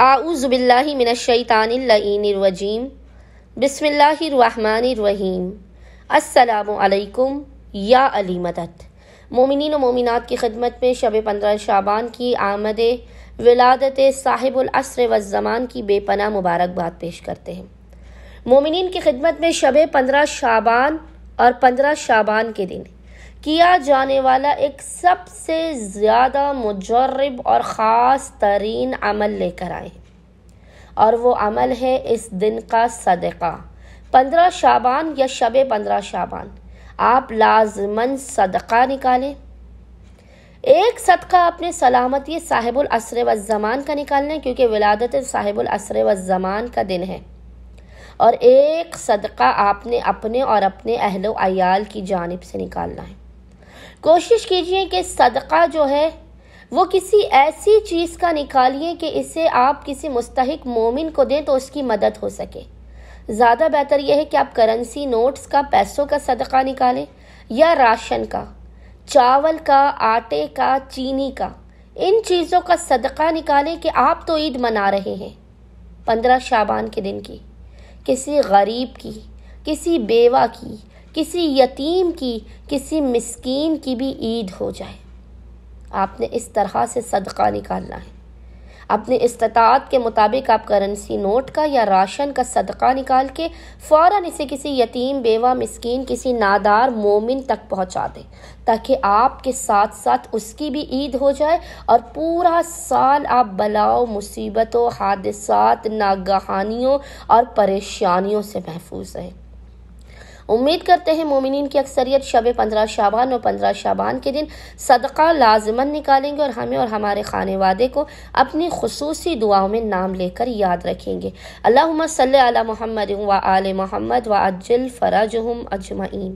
اعوذ باللہ من الشیطان اللعین الرجیم بسم اللہ الرحمن الرحیم السلام علیکم یا علی مدد۔ مومنین و مومنات کی خدمت میں شب 15 شعبان کی آمد ولادت صاحب العصر والزمان کی بے پناہ مبارکباد پیش کرتے ہیں۔ مومنین کی خدمت میں شب 15 شعبان اور 15 شعبان کے دن کیا جانے والا ایک سب سے زیادہ مجرب اور خاص ترین عمل لے کر آئے ہیں، اور وہ عمل ہے اس دن کا صدقہ۔ 15 شعبان یا شب 15 شعبان آپ لازماً صدقہ نکالیں۔ ایک صدقہ اپنے سلامتی صاحب العصر والزمان کا نکالنا ہے، کیونکہ ولادت صاحب العصر والزمان کا دن ہے، اور ایک صدقہ آپ نے اپنے اور اپنے اہل و عیال کی جانب سے نکالنا ہے۔ کوشش کیجئے کہ صدقہ جو ہے وہ کسی ایسی چیز کا نکالیے کہ اسے آپ کسی مستحق مومن کو دیں تو اس کی مدد ہو سکے۔ زیادہ بہتر یہ ہے کہ آپ کرنسی نوٹس کا، پیسوں کا صدقہ نکالیں، یا راشن کا، چاول کا، آٹے کا، چینی کا، ان چیزوں کا صدقہ نکالیں کہ آپ تو عید منا رہے ہیں 15 شعبان کے دن کی، کسی غریب کی، کسی بیوہ کی، کسی یتیم کی، کسی مسکین کی بھی عید ہو جائے۔ آپ نے اس طرح سے صدقہ نکالنا ہے۔ اپنے استطاعت کے مطابق آپ کرنسی نوٹ کا یا راشن کا صدقہ نکال کے فوراً اسے کسی یتیم، بیوہ، مسکین، کسی نادار مومن تک پہنچا دیں، تاکہ آپ کے ساتھ ساتھ اس کی بھی عید ہو جائے اور پورا سال آپ بلاؤ، مصیبتوں، حادثات، ناگہانیوں اور پریشانیوں سے محفوظ رہیں۔ امید کرتے ہیں مومنین کی اکثریت شب 15 شعبان اور 15 شعبان کے دن صدقہ لازماً نکالیں گے، اور ہمیں اور ہمارے خانوادے کو اپنی خصوصی دعاؤں میں نام لے کر یاد رکھیں گے۔ اللہم صلی علی محمد و آل محمد وعجل فرجہم اجمعین۔